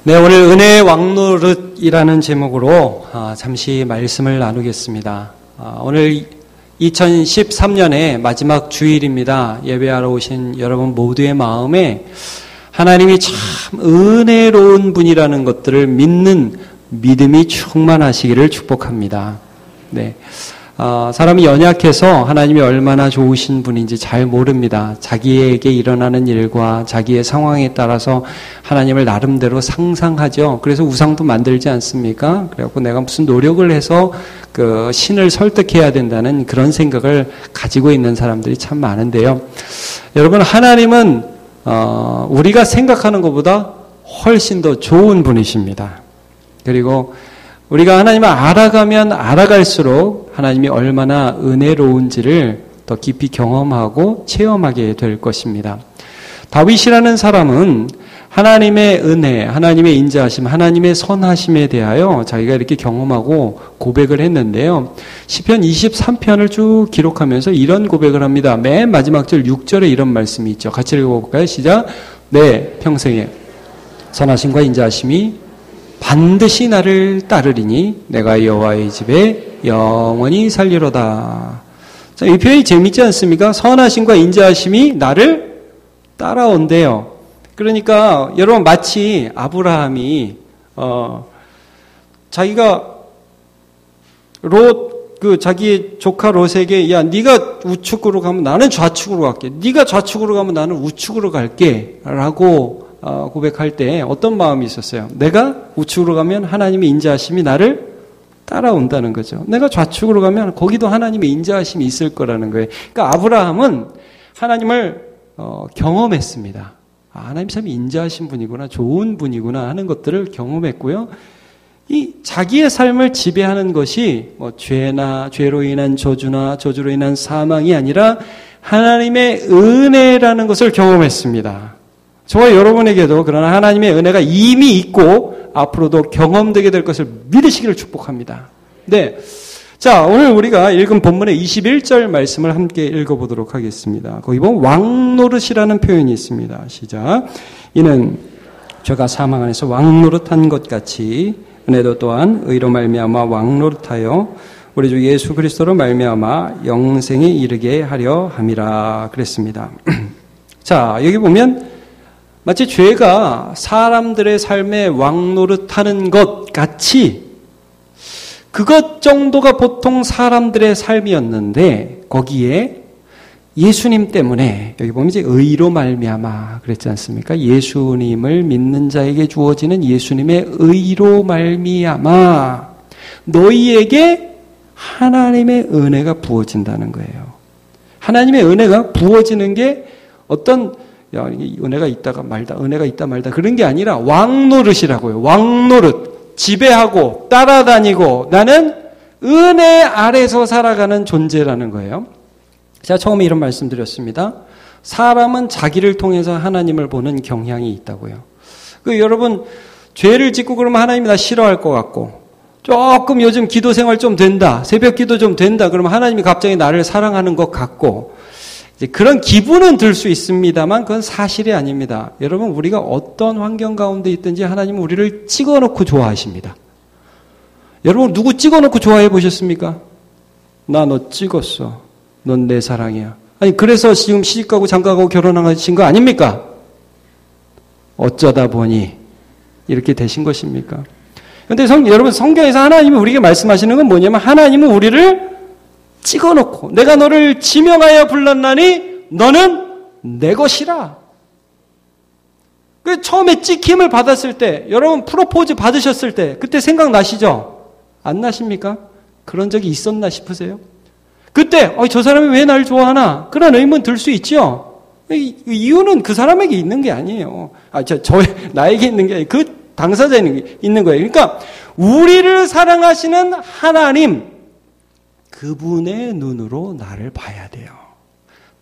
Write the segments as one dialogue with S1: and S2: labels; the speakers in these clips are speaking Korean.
S1: 네, 오늘 은혜의 왕노릇이라는 제목으로 잠시 말씀을 나누겠습니다. 오늘 2013년의 마지막 주일입니다. 예배하러 오신 여러분 모두의 마음에 하나님이 참 은혜로운 분이라는 것들을 믿는 믿음이 충만하시기를 축복합니다. 네. 사람이 연약해서 하나님이 얼마나 좋으신 분인지 잘 모릅니다. 자기에게 일어나는 일과 자기의 상황에 따라서 하나님을 나름대로 상상하죠. 그래서 우상도 만들지 않습니까? 그래갖고 내가 무슨 노력을 해서 그 신을 설득해야 된다는 그런 생각을 가지고 있는 사람들이 참 많은데요. 여러분, 하나님은 우리가 생각하는 것보다 훨씬 더 좋은 분이십니다. 그리고 우리가 하나님을 알아가면 알아갈수록 하나님이 얼마나 은혜로운지를 더 깊이 경험하고 체험하게 될 것입니다. 다윗이라는 사람은 하나님의 은혜, 하나님의 인자하심, 하나님의 선하심에 대하여 자기가 이렇게 경험하고 고백을 했는데요. 시편 23편을 쭉 기록하면서 이런 고백을 합니다. 맨 마지막 절 6절에 이런 말씀이 있죠. 같이 읽어볼까요? 시작. 내 평생에 선하심과 인자하심이 반드시 나를 따르리니 내가 여호와의 집에 영원히 살리로다. 자, 이 표현이 재밌지 않습니까? 선하심과 인자하심이 나를 따라온대요. 그러니까 여러분 마치 아브라함이 자기가 자기의 조카 롯에게 야 네가 우측으로 가면 나는 좌측으로 갈게. 네가 좌측으로 가면 나는 우측으로 갈게라고 고백할 때 어떤 마음이 있었어요? 내가 우측으로 가면 하나님의 인자하심이 나를 따라온다는 거죠. 내가 좌측으로 가면 거기도 하나님의 인자하심이 있을 거라는 거예요. 그러니까 아브라함은 하나님을 경험했습니다. 하나님 참 인자하신 분이구나, 좋은 분이구나 하는 것들을 경험했고요. 이 자기의 삶을 지배하는 것이 죄로 인한 저주나 저주로 인한 사망이 아니라 하나님의 은혜라는 것을 경험했습니다. 저와 여러분에게도 그러나 하나님의 은혜가 이미 있고 앞으로도 경험되게 될 것을 믿으시기를 축복합니다. 네. 자, 오늘 우리가 읽은 본문의 21절 말씀을 함께 읽어보도록 하겠습니다. 거기 보면 왕노릇이라는 표현이 있습니다. 시작. 이는 죄가 사망 안에서 왕노릇한 것 같이 은혜도 또한 의로 말미암아 왕노릇하여 우리 주 예수 그리스도로 말미암아 영생에 이르게 하려 함이라 그랬습니다. 자, 여기 보면 마치 죄가 사람들의 삶에 왕노릇하는 것 같이 그것 정도가 보통 사람들의 삶이었는데 거기에 예수님 때문에 여기 보면 이제 의로 말미암아 그랬지 않습니까? 예수님을 믿는 자에게 주어지는 예수님의 의로 말미암아 너희에게 하나님의 은혜가 부어진다는 거예요. 하나님의 은혜가 부어지는 게 어떤 은혜가 있다가 말다, 은혜가 있다 말다 그런 게 아니라 왕노릇이라고요. 왕노릇. 지배하고 따라다니고 나는 은혜 아래서 살아가는 존재라는 거예요. 제가 처음에 이런 말씀 드렸습니다. 사람은 자기를 통해서 하나님을 보는 경향이 있다고요. 여러분 죄를 짓고 그러면 하나님이 나 싫어할 것 같고 조금 요즘 기도 생활 좀 된다. 새벽 기도 좀 된다. 그러면 하나님이 갑자기 나를 사랑하는 것 같고 그런 기분은 들 수 있습니다만 그건 사실이 아닙니다. 여러분 우리가 어떤 환경 가운데 있든지 하나님은 우리를 찍어놓고 좋아하십니다. 여러분 누구 찍어놓고 좋아해 보셨습니까? 나 너 찍었어. 넌 내 사랑이야. 아니 그래서 지금 시집가고 장가가고 결혼하신 거 아닙니까? 어쩌다 보니 이렇게 되신 것입니까? 그런데 여러분 성경에서 하나님이 우리에게 말씀하시는 건 뭐냐면 하나님은 우리를 찍어놓고 내가 너를 지명하여 불렀나니 너는 내 것이라. 처음에 찍힘을 받았을 때 여러분 프로포즈 받으셨을 때 그때 생각나시죠? 안 나십니까? 그런 적이 있었나 싶으세요? 그때 저 사람이 왜 날 좋아하나? 그런 의문 들 수 있죠? 이유는 그 사람에게 있는 게 아니에요. 나에게 있는 게 아니에요. 그 당사자에게 있는 거예요. 그러니까 우리를 사랑하시는 하나님 그분의 눈으로 나를 봐야 돼요.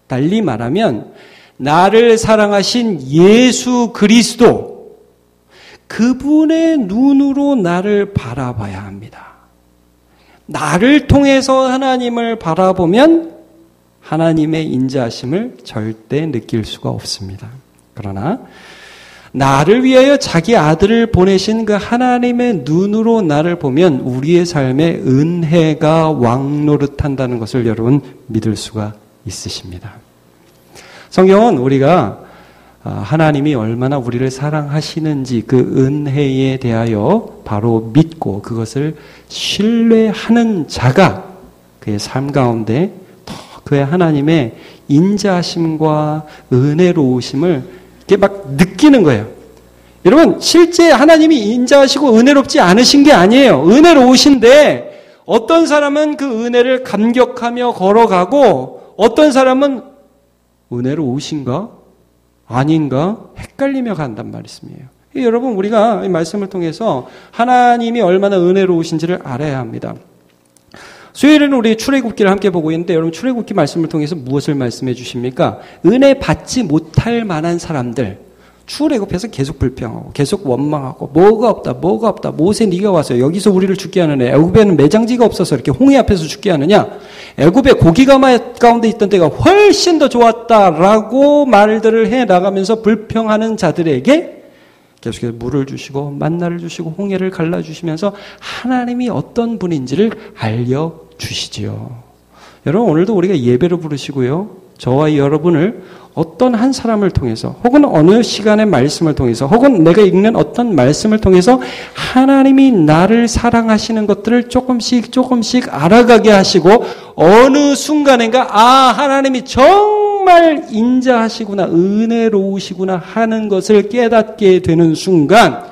S1: 달리 말하면 나를 사랑하신 예수 그리스도 그분의 눈으로 나를 바라봐야 합니다. 나를 통해서 하나님을 바라보면 하나님의 인자하심을 절대 느낄 수가 없습니다. 그러나 나를 위하여 자기 아들을 보내신 그 하나님의 눈으로 나를 보면 우리의 삶에 은혜가 왕노릇한다는 것을 여러분 믿을 수가 있으십니다. 성경은 우리가 하나님이 얼마나 우리를 사랑하시는지 그 은혜에 대하여 바로 믿고 그것을 신뢰하는 자가 그의 삶 가운데 더 그의 하나님의 인자하심과 은혜로우심을 이렇게 막 느끼는 거예요. 여러분, 실제 하나님이 인자하시고 은혜롭지 않으신 게 아니에요. 은혜로우신데 어떤 사람은 그 은혜를 감격하며 걸어가고 어떤 사람은 은혜로우신가? 아닌가? 헷갈리며 간단 말씀이에요. 여러분, 우리가 이 말씀을 통해서 하나님이 얼마나 은혜로우신지를 알아야 합니다. 수요일에는 우리 출애굽기를 함께 보고 있는데 여러분 출애굽기 말씀을 통해서 무엇을 말씀해 주십니까? 은혜 받지 못할 만한 사람들 출애굽해서 계속 불평하고 계속 원망하고 뭐가 없다 모세 네가 와서 여기서 우리를 죽게 하느냐 애굽에는 매장지가 없어서 이렇게 홍해 앞에서 죽게 하느냐 애굽에 고기가 가운데 있던 데가 훨씬 더 좋았다라고 말들을 해나가면서 불평하는 자들에게 계속해서 물을 주시고 만나를 주시고 홍해를 갈라주시면서 하나님이 어떤 분인지를 알려주시지요. 여러분 오늘도 우리가 예배로 부르시고요. 저와 여러분을 어떤 한 사람을 통해서 혹은 어느 시간의 말씀을 통해서 혹은 내가 읽는 어떤 말씀을 통해서 하나님이 나를 사랑하시는 것들을 조금씩 알아가게 하시고 어느 순간인가 하나님이 정말 인자하시구나 은혜로우시구나 하는 것을 깨닫게 되는 순간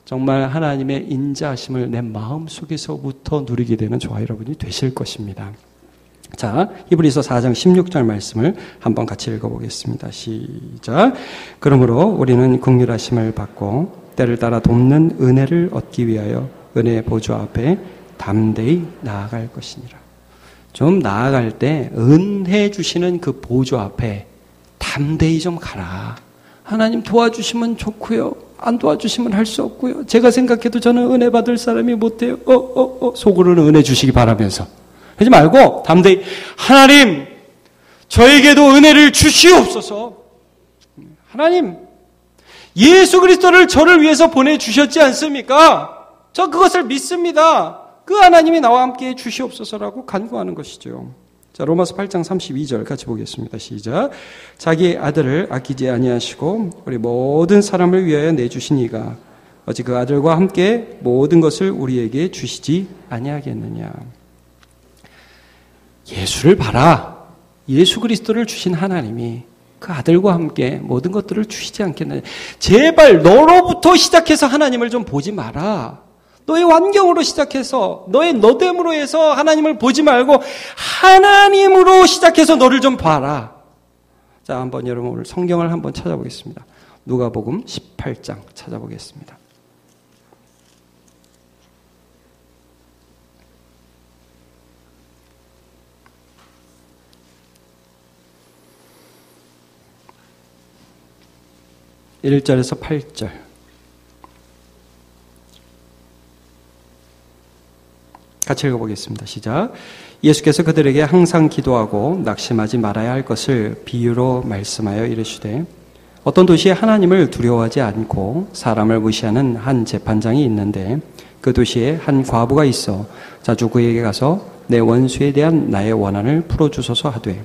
S1: 정말 하나님의 인자하심을 내 마음속에서부터 누리게 되는 저와 여러분이 되실 것입니다. 자, 히브리서 4장 16절 말씀을 한번 같이 읽어보겠습니다. 시작. 그러므로 우리는 긍휼하심을 받고 때를 따라 돕는 은혜를 얻기 위하여 은혜의 보좌 앞에 담대히 나아갈 것이니라. 좀 나아갈 때 은혜 주시는 그 보좌 앞에 담대히 좀 가라. 하나님 도와주시면 좋고요. 안 도와주시면 할 수 없고요. 제가 생각해도 저는 은혜 받을 사람이 못해요. 속으로는 은혜 주시기 바라면서. 하지 말고 담대히 하나님 저에게도 은혜를 주시옵소서. 하나님 예수 그리스도를 저를 위해서 보내주셨지 않습니까? 저 그것을 믿습니다. 그 하나님이 나와 함께 주시옵소서라고 간구하는 것이죠. 자, 로마서 8장 32절 같이 보겠습니다. 시작. 자기 아들을 아끼지 아니하시고 우리 모든 사람을 위하여 내주신 이가 어찌 그 아들과 함께 모든 것을 우리에게 주시지 아니하겠느냐. 예수를 봐라. 예수 그리스도를 주신 하나님이 그 아들과 함께 모든 것들을 주시지 않겠느냐. 제발 너로부터 시작해서 하나님을 좀 보지 마라. 너의 환경으로 시작해서 너의 너됨으로 해서 하나님을 보지 말고 하나님으로 시작해서 너를 좀 봐라. 자, 한번 여러분 오늘 성경을 한번 찾아보겠습니다. 누가복음 18장 찾아보겠습니다. (1절에서) (8절) 같이 읽어보겠습니다. 시작. 예수께서 그들에게 항상 기도하고 낙심하지 말아야 할 것을 비유로 말씀하여 이르시되 어떤 도시에 하나님을 두려워하지 않고 사람을 무시하는 한 재판장이 있는데 그 도시에 한 과부가 있어 자주 그에게 가서 내 원수에 대한 나의 원한을 풀어주소서 하되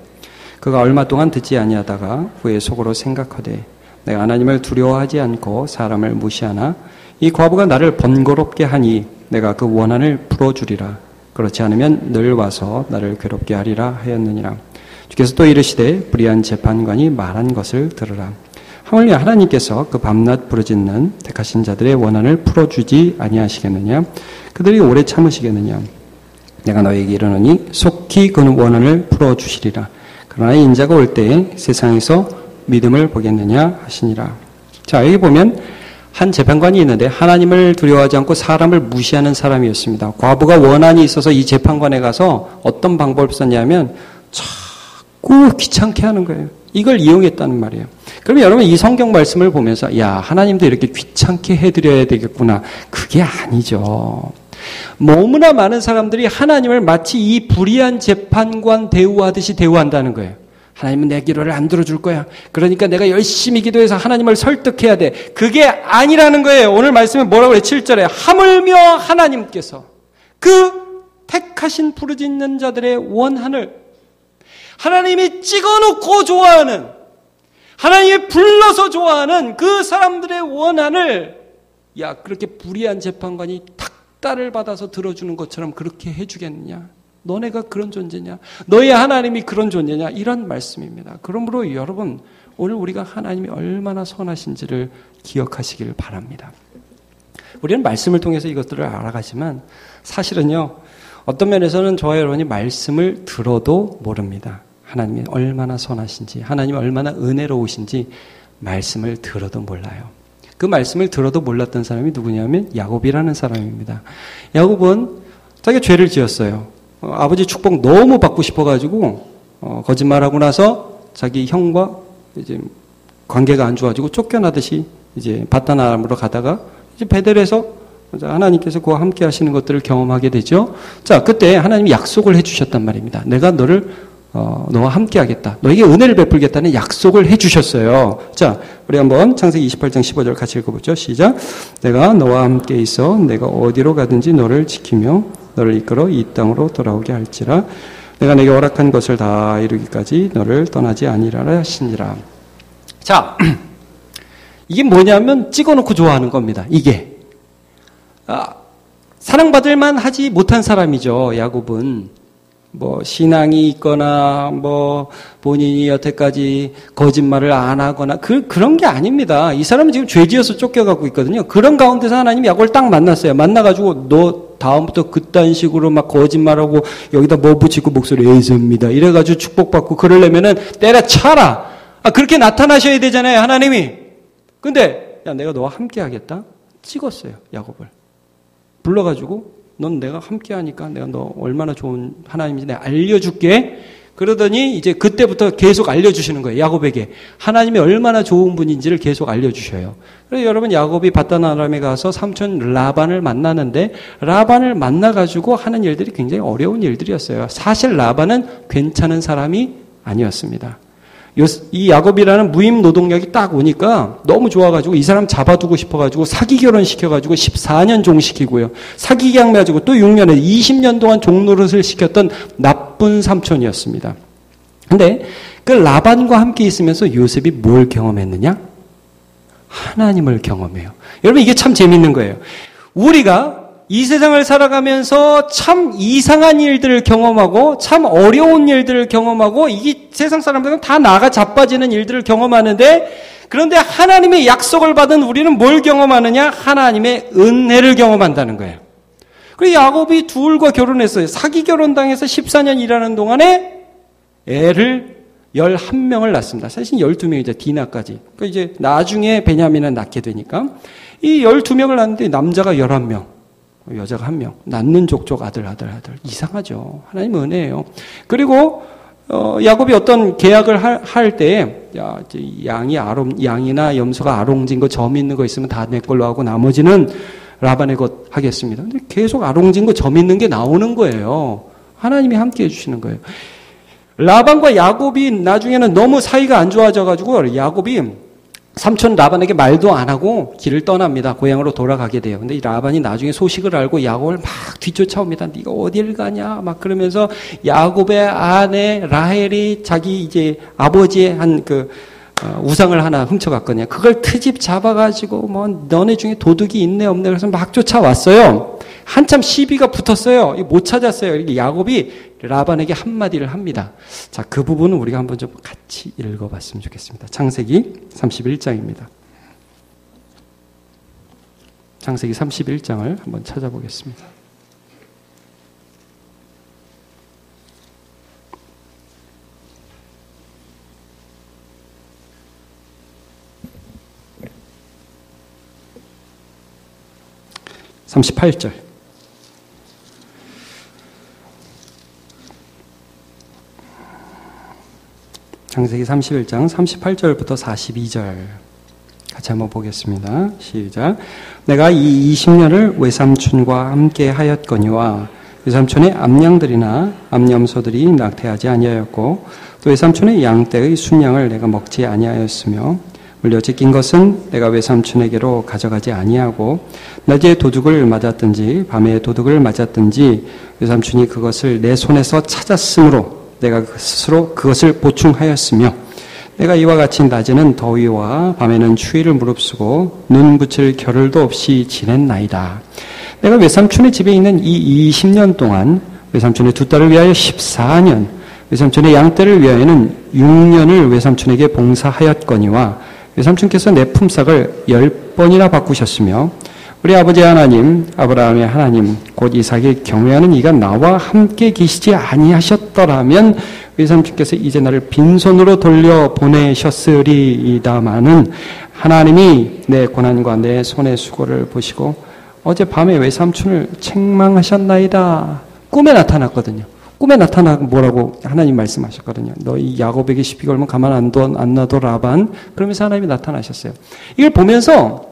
S1: 그가 얼마 동안 듣지 아니하다가 후에 속으로 생각하되 내가 하나님을 두려워하지 않고 사람을 무시하나 이 과부가 나를 번거롭게 하니 내가 그 원한을 풀어주리라. 그렇지 않으면 늘 와서 나를 괴롭게 하리라 하였느니라. 주께서 또 이르시되 불의한 재판관이 말한 것을 들으라. 하물며 하나님께서 그 밤낮 부르짖는 택하신 자들의 원한을 풀어주지 아니하시겠느냐. 그들이 오래 참으시겠느냐. 내가 너에게 이르노니 속히 그 원한을 풀어주시리라. 그러나 인자가 올 때에 세상에서 믿음을 보겠느냐 하시니라. 자, 여기 보면 한 재판관이 있는데 하나님을 두려워하지 않고 사람을 무시하는 사람이었습니다. 과부가 원한이 있어서 이 재판관에 가서 어떤 방법을 썼냐면 자꾸 귀찮게 하는 거예요. 이걸 이용했다는 말이에요. 그러면 여러분 이 성경 말씀을 보면서 야, 하나님도 이렇게 귀찮게 해드려야 되겠구나. 그게 아니죠. 너무나 많은 사람들이 하나님을 마치 이 불의한 재판관 대우하듯이 대우한다는 거예요. 하나님은 내 기도를 안 들어줄 거야. 그러니까 내가 열심히 기도해서 하나님을 설득해야 돼. 그게 아니라는 거예요. 오늘 말씀에 뭐라고 그래? 7절에 하물며 하나님께서 그 택하신 부르짖는 자들의 원한을 하나님이 찍어놓고 좋아하는, 하나님이 불러서 좋아하는 그 사람들의 원한을 그렇게 불의한 재판관이 탁달을 받아서 들어주는 것처럼 그렇게 해주겠느냐? 너네가 그런 존재냐? 너희 하나님이 그런 존재냐? 이런 말씀입니다. 그러므로 여러분, 오늘 우리가 하나님이 얼마나 선하신지를 기억하시길 바랍니다. 우리는 말씀을 통해서 이것들을 알아가지만 사실은요, 어떤 면에서는 저와 여러분이 말씀을 들어도 모릅니다. 하나님이 얼마나 선하신지, 하나님이 얼마나 은혜로우신지 말씀을 들어도 몰라요. 그 말씀을 들어도 몰랐던 사람이 누구냐면 야곱이라는 사람입니다. 야곱은 자기가 죄를 지었어요. 아버지 축복 너무 받고 싶어가지고 거짓말하고 나서 자기 형과 이제 관계가 안 좋아지고 쫓겨나듯이 이제 바단 아람으로 가다가 이제 베델에서 하나님께서 그와 함께 하시는 것들을 경험하게 되죠. 자, 그때 하나님이 약속을 해주셨단 말입니다. 내가 너와 함께 하겠다. 너에게 은혜를 베풀겠다는 약속을 해주셨어요. 자, 우리 한번 창세기 28장 15절 같이 읽어보죠. 시작. 내가 너와 함께 있어 내가 어디로 가든지 너를 지키며 너를 이끌어 이 땅으로 돌아오게 할지라. 내가 내게 허락한 것을 다 이루기까지 너를 떠나지 아니하라 하시니라. 자, 이게 뭐냐면 찍어놓고 좋아하는 겁니다. 이게. 사랑받을 만 하지 못한 사람이죠. 야곱은. 신앙이 있거나, 본인이 여태까지 거짓말을 안 하거나, 그런 게 아닙니다. 이 사람은 지금 죄 지어서 쫓겨가고 있거든요. 그런 가운데서 하나님이 야곱을 딱 만났어요. 만나가지고, 너 다음부터 그딴 식으로 막 거짓말하고, 여기다 뭐 붙이고 목소리 에이즈입니다. 이래가지고 축복받고, 그러려면은 때려쳐라! 그렇게 나타나셔야 되잖아요, 하나님이. 근데, 내가 너와 함께 하겠다? 찍었어요, 야곱을. 불러가지고, 넌 내가 함께 하니까 내가 너 얼마나 좋은 하나님인지 내가 알려줄게. 그러더니 이제 그때부터 계속 알려주시는 거예요. 야곱에게. 하나님이 얼마나 좋은 분인지를 계속 알려주셔요. 그래서 여러분, 야곱이 바단 아람에 가서 삼촌 라반을 만나는데, 라반을 만나가지고 하는 일들이 굉장히 어려운 일들이었어요. 사실 라반은 괜찮은 사람이 아니었습니다. 이 야곱이라는 무임 노동력이 딱 오니까 너무 좋아가지고 이 사람 잡아두고 싶어가지고 사기 결혼시켜가지고 14년 종시키고요. 사기 계약 맺고 또 6년에 20년 동안 종노릇을 시켰던 나쁜 삼촌이었습니다. 근데 그 라반과 함께 있으면서 요셉이 뭘 경험했느냐? 하나님을 경험해요. 여러분, 이게 참 재밌는 거예요. 우리가 이 세상을 살아가면서 참 이상한 일들을 경험하고 참 어려운 일들을 경험하고 이 세상 사람들은 다 나가 자빠지는 일들을 경험하는데, 그런데 하나님의 약속을 받은 우리는 뭘 경험하느냐? 하나님의 은혜를 경험한다는 거예요. 그리고 야곱이 둘과 결혼했어요. 사기 결혼당해서 14년 일하는 동안에 애를 11명을 낳습니다. 사실 12명이죠. 디나까지. 그러니까 이제 나중에 베냐민을 낳게 되니까 이 12명을 낳는데 남자가 11명. 여자가 1명. 낳는 족족 아들. 이상하죠. 하나님 은혜예요. 그리고 야곱이 어떤 계약을 할 때, 양이나 염소가 아롱진 거, 점 있는 거 있으면 다 내 걸로 하고 나머지는 라반의 것 하겠습니다. 근데 계속 아롱진 거, 점 있는 게 나오는 거예요. 하나님이 함께 해주시는 거예요. 라반과 야곱이 나중에는 너무 사이가 안 좋아져가지고 야곱이 삼촌 라반에게 말도 안 하고 길을 떠납니다. 고향으로 돌아가게 돼요. 근데 이 라반이 나중에 소식을 알고 야곱을 막 뒤쫓아옵니다. 네가 어딜 가냐? 막 그러면서 야곱의 아내 라헬이 자기 이제 아버지의 한 우상을 하나 훔쳐갔거든요. 그걸 트집 잡아가지고 너네 중에 도둑이 있네 없네 그래서 막 쫓아왔어요. 한참 시비가 붙었어요. 못 찾았어요. 야곱이 라반에게 한마디를 합니다. 자, 그 부분은 우리가 한번 좀 같이 읽어봤으면 좋겠습니다. 창세기 31장입니다. 창세기 31장을 한번 찾아보겠습니다. (38절) 창세기 31장 38절부터 42절 같이 한번 보겠습니다. 시작. 내가 이 20년을 외삼촌과 함께 하였거니와 외삼촌의 암양들이나 암염소들이 낙태하지 아니하였고 또 외삼촌의 양떼의 순양을 내가 먹지 아니하였으며 물려 찢긴 것은 내가 외삼촌에게로 가져가지 아니하고 낮에 도둑을 맞았든지 밤에 도둑을 맞았든지 외삼촌이 그것을 내 손에서 찾았으므로 내가 스스로 그것을 보충하였으며 내가 이와 같이 낮에는 더위와 밤에는 추위를 무릅쓰고 눈 붙일 겨를도 없이 지냈나이다. 내가 외삼촌의 집에 있는 이 20년 동안 외삼촌의 두 딸을 위하여 14년, 외삼촌의 양떼를 위하여는 6년을 외삼촌에게 봉사하였거니와 외삼촌께서 내 품삯을 10번이나 바꾸셨으며 우리 아버지 하나님, 아브라함의 하나님, 곧 이삭을 경외하는 이가 나와 함께 계시지 아니하셨더라면 외삼촌께서 이제 나를 빈손으로 돌려보내셨으리이다마는 하나님이 내 고난과 내 손의 수고를 보시고 어젯밤에 외삼촌을 책망하셨나이다. 꿈에 나타났거든요. 꿈에 나타나고 뭐라고 하나님 말씀하셨거든요. 너희 야곱에게 시비 걸면 가만 안 놔둬 라반. 그러면서 하나님이 나타나셨어요. 이걸 보면서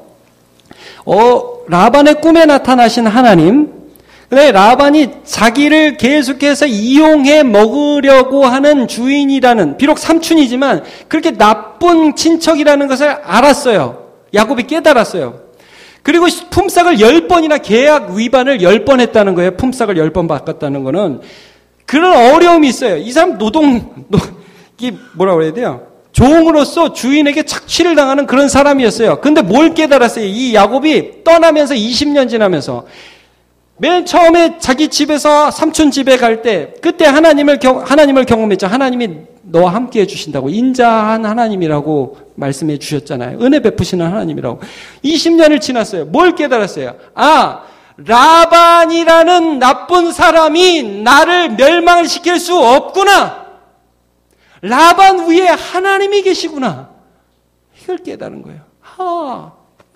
S1: 라반의 꿈에 나타나신 하나님, 근데 라반이 자기를 계속해서 이용해 먹으려고 하는 주인이라는, 비록 삼촌이지만 그렇게 나쁜 친척이라는 것을 알았어요. 야곱이 깨달았어요. 그리고 품삯을 10번이나 계약 위반을 10번 했다는 거예요. 품삯을 10번 바꿨다는 거는 그런 어려움이 있어요. 이 사람 이게 뭐라고 그래야 돼요? 종으로서 주인에게 착취를 당하는 그런 사람이었어요. 근데 뭘 깨달았어요? 이 야곱이 떠나면서 20년 지나면서 맨 처음에 자기 집에서 삼촌 집에 갈 때 그때 하나님을 경험했죠. 하나님이 너와 함께 해주신다고, 인자한 하나님이라고 말씀해 주셨잖아요. 은혜 베푸시는 하나님이라고. 20년을 지났어요. 뭘 깨달았어요? 라반이라는 나쁜 사람이 나를 멸망을 시킬 수 없구나. 라반 위에 하나님이 계시구나. 이걸 깨달은 거예요.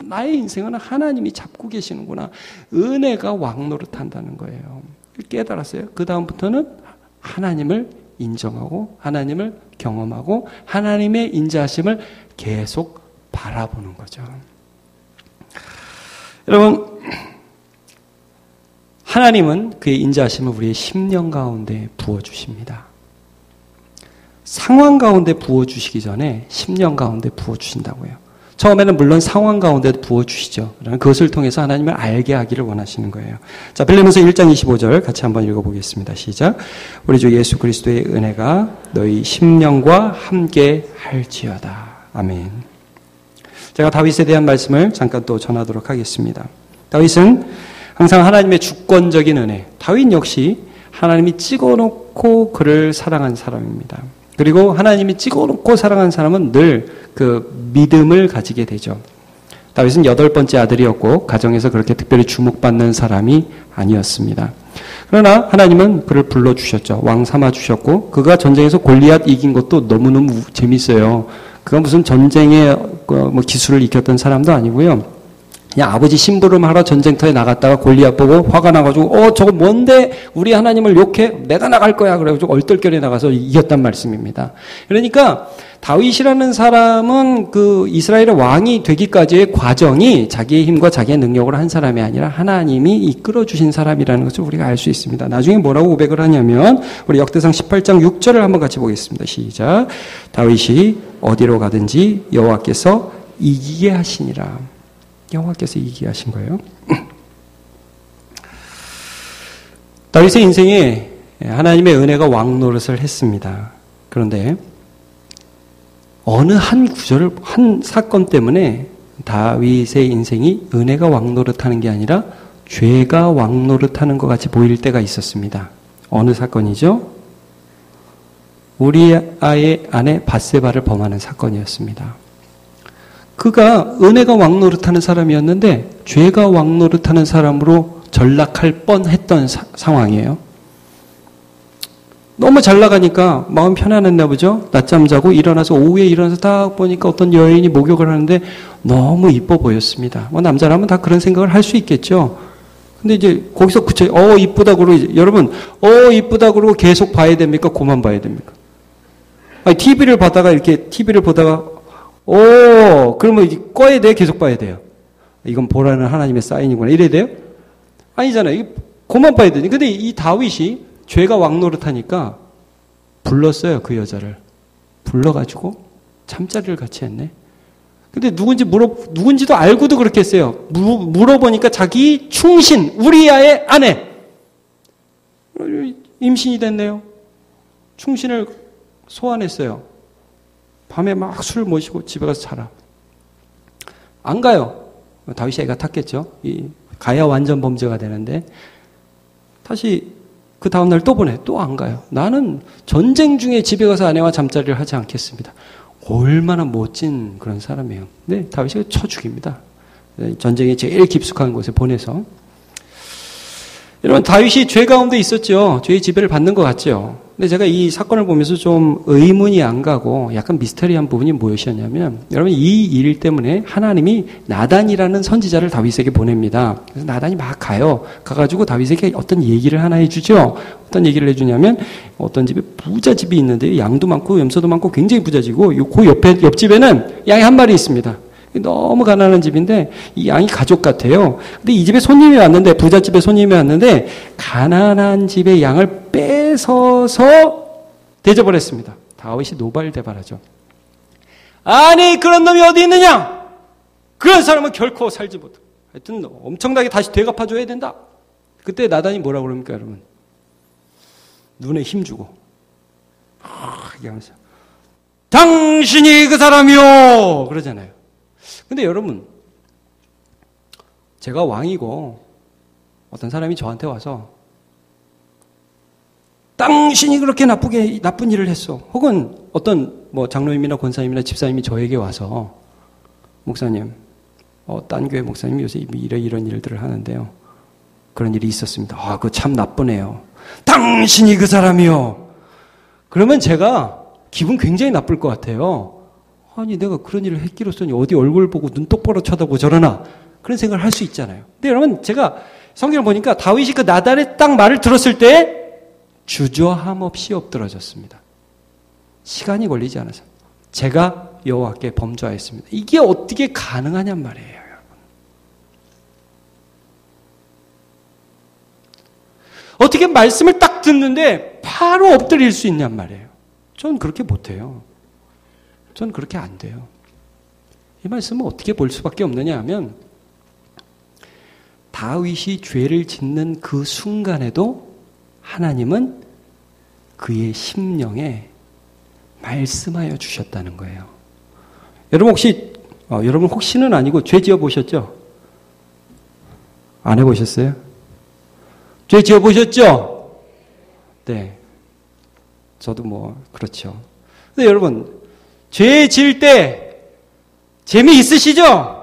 S1: 나의 인생은 하나님이 잡고 계시는구나. 은혜가 왕노릇한다는 거예요. 깨달았어요. 그 다음부터는 하나님을 인정하고 하나님을 경험하고 하나님의 인자하심을 계속 바라보는 거죠. 여러분, 하나님은 그의 인자하심을 우리의 심령 가운데 부어주십니다. 상황 가운데 부어주시기 전에 심령 가운데 부어주신다고요. 처음에는 물론 상황 가운데도 부어주시죠. 그것을 통해서 하나님을 알게 하기를 원하시는 거예요. 자, 빌레몬서 1장 25절 같이 한번 읽어보겠습니다. 시작. 우리 주 예수 그리스도의 은혜가 너희 심령과 함께 할지어다. 아멘. 제가 다윗에 대한 말씀을 잠깐 또 전하도록 하겠습니다. 다윗은 항상 하나님의 주권적인 은혜, 다윗 역시 하나님이 찍어놓고 그를 사랑한 사람입니다. 그리고 하나님이 찍어놓고 사랑한 사람은 늘 그 믿음을 가지게 되죠. 다윗은 8번째 아들이었고 가정에서 그렇게 특별히 주목받는 사람이 아니었습니다. 그러나 하나님은 그를 불러주셨죠. 왕 삼아주셨고 그가 전쟁에서 골리앗 이긴 것도 너무너무 재밌어요. 그가 무슨 전쟁의 기술을 익혔던 사람도 아니고요. 그냥 아버지 심부름하러 전쟁터에 나갔다가 골리앗 보고 화가 나가지고 저거 뭔데 우리 하나님을 욕해? 내가 나갈 거야. 그래가지고 얼떨결에 나가서 이겼단 말씀입니다. 그러니까 다윗이라는 사람은 그 이스라엘의 왕이 되기까지의 과정이 자기의 힘과 자기의 능력으로 한 사람이 아니라 하나님이 이끌어 주신 사람이라는 것을 우리가 알 수 있습니다. 나중에 뭐라고 고백을 하냐면 우리 역대상 18장 6절을 한번 같이 보겠습니다. 시작. 다윗이 어디로 가든지 여호와께서 이기게 하시니라. 여호와께서 이기게 하신 거예요. 다윗의 인생에 하나님의 은혜가 왕노릇을 했습니다. 그런데 어느 한 구절을, 한 사건 때문에 다윗의 인생이 은혜가 왕노릇하는 게 아니라 죄가 왕노릇하는 것 같이 보일 때가 있었습니다. 어느 사건이죠? 우리아의 아내 밧세바를 범하는 사건이었습니다. 그가 은혜가 왕노릇하는 사람이었는데 죄가 왕노릇하는 사람으로 전락할 뻔했던 상황이에요. 너무 잘 나가니까 마음 편안했나 보죠. 낮잠 자고 일어나서 오후에 일어나서 딱 보니까 어떤 여인이 목욕을 하는데 너무 이뻐 보였습니다. 남자라면 다 그런 생각을 할 수 있겠죠. 근데 이제 거기서 이쁘다 그러고 여러분 이쁘다 그러고 계속 봐야 됩니까? 그만 봐야 됩니까? 아니, TV를 보다가 그러면 이제 꺼야 돼요? 계속 봐야 돼요? 이건 보라는 하나님의 사인이구나. 이래야 돼요? 아니잖아요. 그만 봐야 되니. 근데 이 다윗이 죄가 왕노릇하니까 불렀어요, 그 여자를. 불러가지고 잠자리를 같이 했네. 근데 누군지도 알고도 그렇게 했어요. 물어보니까 자기 충신, 우리아의 아내. 임신이 됐네요. 충신을 소환했어요. 밤에 막 술 모시고 집에 가서 자라. 안 가요. 다윗이 애가 탔겠죠. 가야 완전 범죄가 되는데 다시 그 다음날 또 보내. 또 안 가요. 나는 전쟁 중에 집에 가서 아내와 잠자리를 하지 않겠습니다. 얼마나 멋진 그런 사람이에요. 네, 다윗이 쳐 죽입니다. 전쟁에 제일 깊숙한 곳에 보내서. 여러분, 다윗이 죄 가운데 있었죠. 죄의 지배를 받는 것 같죠. 근데 제가 이 사건을 보면서 좀 의문이 안 가고 약간 미스터리한 부분이 무엇이었냐면, 여러분, 이 일 때문에 하나님이 나단이라는 선지자를 다윗에게 보냅니다. 그래서 나단이 막 가요. 가가지고 다윗에게 어떤 얘기를 하나 해주죠. 어떤 얘기를 해주냐면, 어떤 집에 부잣집이 있는데 양도 많고 염소도 많고 굉장히 부잣지고 그 옆집에는 양이 한 마리 있습니다. 너무 가난한 집인데 이 양이 가족 같아요. 근데 이 집에 손님이 왔는데, 부잣집에 손님이 왔는데 가난한 집의 양을 뺏어서 대접을 했습니다. 다윗이 노발대발하죠. 아니, 그런 놈이 어디 있느냐? 그런 사람은 결코 살지 못해. 하여튼 엄청나게 다시 되갚아줘야 된다. 그때 나단이 뭐라고 그럽니까, 여러분? 눈에 힘주고 이렇게 하면서 당신이 그 사람이요 그러잖아요. 근데 여러분, 제가 왕이고 어떤 사람이 저한테 와서 당신이 그렇게 나쁜 일을 했어. 혹은 어떤 장로님이나 권사님이나 집사님이 저에게 와서 목사님, 딴 교회 목사님이 요새 이런 일들을 하는데요. 그런 일이 있었습니다. 그거 참 나쁘네요. 당신이 그 사람이요. 그러면 제가 기분 굉장히 나쁠 것 같아요. 아니, 내가 그런 일을 했기로서니 어디 얼굴 보고 눈 똑바로 쳐다보고 저러나, 그런 생각을 할 수 있잖아요. 근데 여러분, 제가 성경을 보니까 다윗이 그 나단의 딱 말을 들었을 때 주저함 없이 엎드러졌습니다. 시간이 걸리지 않아서 제가 여호와께 범죄하였습니다. 이게 어떻게 가능하냔 말이에요, 여러분. 어떻게 말씀을 딱 듣는데 바로 엎드릴 수 있냔 말이에요. 전 그렇게 못해요. 전 그렇게 안 돼요. 이 말씀은 어떻게 볼 수밖에 없느냐 하면, 다윗이 죄를 짓는 그 순간에도 하나님은 그의 심령에 말씀하여 주셨다는 거예요. 여러분 혹시는 아니고 죄 지어 보셨죠? 안 해보셨어요? 죄 지어 보셨죠? 네. 저도 그렇죠. 근데 여러분, 죄 지을 때 재미있으시죠?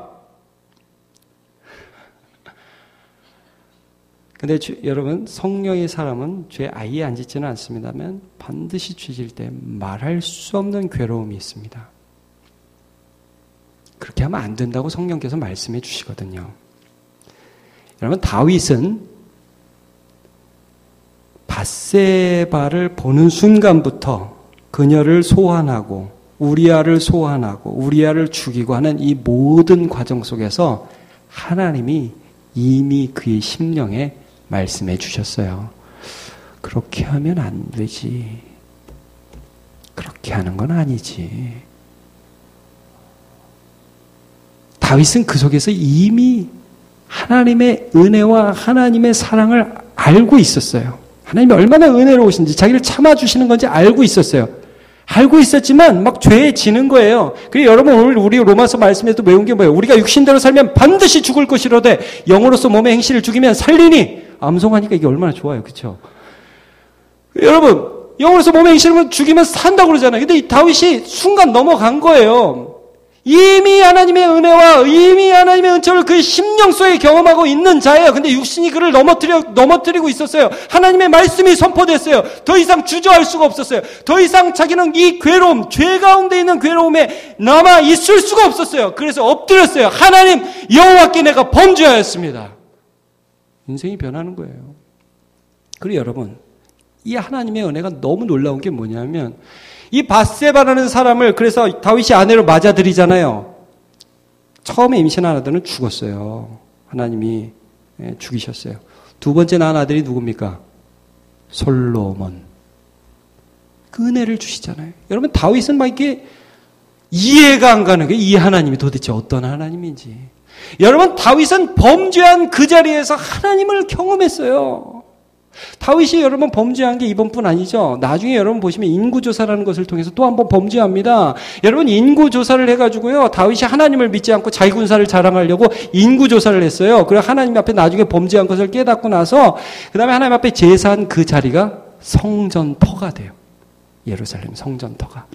S1: 근데 여러분, 성령의 사람은 죄 아예 안 짓지는 않습니다만 반드시 죄 지을 때 말할 수 없는 괴로움이 있습니다. 그렇게 하면 안 된다고 성령께서 말씀해 주시거든요. 여러분, 다윗은 밧세바를 보는 순간부터 그녀를 소환하고 우리아를 소환하고 우리아를 죽이고 하는 이 모든 과정 속에서 하나님이 이미 그의 심령에 말씀해 주셨어요. 그렇게 하면 안 되지. 그렇게 하는 건 아니지. 다윗은 그 속에서 이미 하나님의 은혜와 하나님의 사랑을 알고 있었어요. 하나님이 얼마나 은혜로우신지, 자기를 참아주시는 건지 알고 있었어요. 알고 있었지만 막 죄에 지는 거예요. 그리고 여러분, 오늘 우리 로마서 말씀에도 외운 게 뭐예요? 우리가 육신대로 살면 반드시 죽을 것이로되 영으로서 몸의 행실을 죽이면 살리니. 암송하니까 이게 얼마나 좋아요. 그렇죠? 여러분, 영으로서 몸의 행실을 죽이면 산다고 그러잖아요. 근데 이 다윗이 순간 넘어간 거예요. 이미 하나님의 은혜와 이미 하나님의 은총을 그의 심령 속에 경험하고 있는 자예요. 근데 육신이 그를 넘어뜨리고 있었어요. 하나님의 말씀이 선포됐어요. 더 이상 주저할 수가 없었어요. 더 이상 자기는 이 괴로움, 죄 가운데 있는 괴로움에 남아 있을 수가 없었어요. 그래서 엎드렸어요. 하나님, 여호와께 내가 범죄하였습니다. 인생이 변하는 거예요. 그리고 여러분, 이 하나님의 은혜가 너무 놀라운 게 뭐냐면, 이 밧세바라는 사람을 그래서 다윗이 아내로 맞아들이잖아요. 처음에 임신한 아들은 죽었어요. 하나님이 죽이셨어요. 두 번째 낳은 아들이 누굽니까? 솔로몬. 그 은혜를 주시잖아요. 여러분 다윗은 막 이렇게 이해가 안 가는 거예요. 이 하나님이 도대체 어떤 하나님인지. 여러분 다윗은 범죄한 그 자리에서 하나님을 경험했어요. 다윗이 여러분 범죄한 게 이번뿐 아니죠. 나중에 여러분 보시면 인구조사라는 것을 통해서 또 한 번 범죄합니다. 여러분 인구조사를 해가지고요. 다윗이 하나님을 믿지 않고 자기 군사를 자랑하려고 인구조사를 했어요. 그리고 하나님 앞에 나중에 범죄한 것을 깨닫고 나서 그 다음에 하나님 앞에 제사한 그 자리가 성전터가 돼요. 예루살렘 성전터가.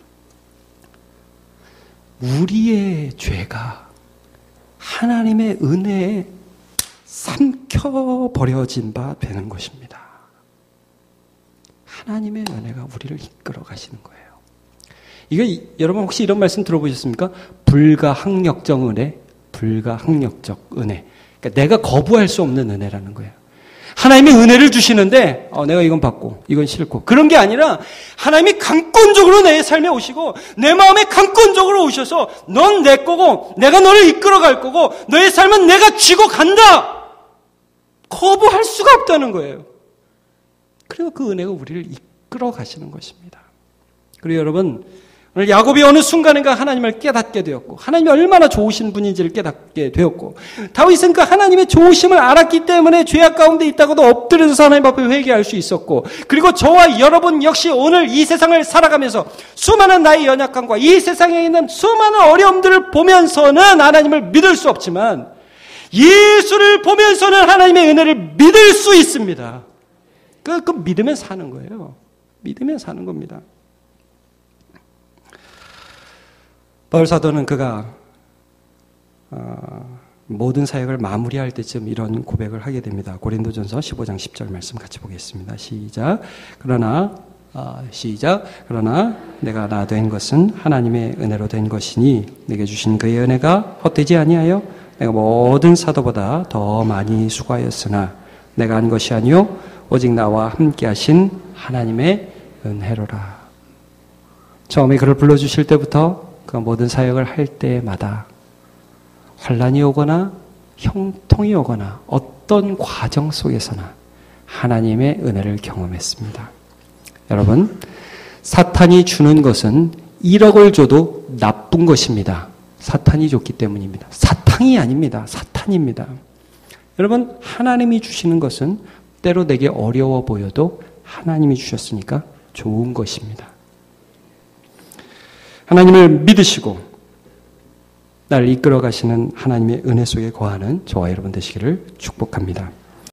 S1: 우리의 죄가 하나님의 은혜에 삼켜버려진 바 되는 것입니다. 하나님의 은혜가 우리를 이끌어 가시는 거예요. 이거 여러분 혹시 이런 말씀 들어보셨습니까? 불가항력적 은혜, 불가항력적 은혜. 그러니까 내가 거부할 수 없는 은혜라는 거예요. 하나님이 은혜를 주시는데 내가 이건 받고 이건 싫고 그런 게 아니라 하나님이 강권적으로 내 삶에 오시고 내 마음에 강권적으로 오셔서 넌 내 거고 내가 너를 이끌어 갈 거고 너의 삶은 내가 쥐고 간다. 거부할 수가 없다는 거예요. 그리고 그 은혜가 우리를 이끌어 가시는 것입니다. 그리고 여러분 오늘 야곱이 어느 순간인가 하나님을 깨닫게 되었고 하나님이 얼마나 좋으신 분인지를 깨닫게 되었고 다윗은 그 하나님의 좋으심을 알았기 때문에 죄악 가운데 있다고도 엎드려서 하나님 앞에 회개할 수 있었고 그리고 저와 여러분 역시 오늘 이 세상을 살아가면서 수많은 나의 연약함과 이 세상에 있는 수많은 어려움들을 보면서는 하나님을 믿을 수 없지만 예수를 보면서는 하나님의 은혜를 믿을 수 있습니다. 그 믿으면 사는 거예요. 믿으면 사는 겁니다. 바울 사도는 그가 모든 사역을 마무리할 때쯤 이런 고백을 하게 됩니다. 고린도전서 15장 10절 말씀 같이 보겠습니다. 시작. 그러나 내가 나 된 것은 하나님의 은혜로 된 것이니 내게 주신 그의 은혜가 헛되지 아니하여 내가 모든 사도보다 더 많이 수고하였으나 내가 한 것이 아니요 오직 나와 함께 하신 하나님의 은혜로라. 처음에 그를 불러주실 때부터 그 모든 사역을 할 때마다 환난이 오거나 형통이 오거나 어떤 과정 속에서나 하나님의 은혜를 경험했습니다. 여러분, 사탄이 주는 것은 1억을 줘도 나쁜 것입니다. 사탄이 줬기 때문입니다. 사탕이 아닙니다. 사탄입니다. 여러분, 하나님이 주시는 것은 때로 내게 어려워 보여도 하나님이 주셨으니까 좋은 것입니다. 하나님을 믿으시고 나를 이끌어 가시는 하나님의 은혜 속에 거하는 저와 여러분 되시기를 축복합니다.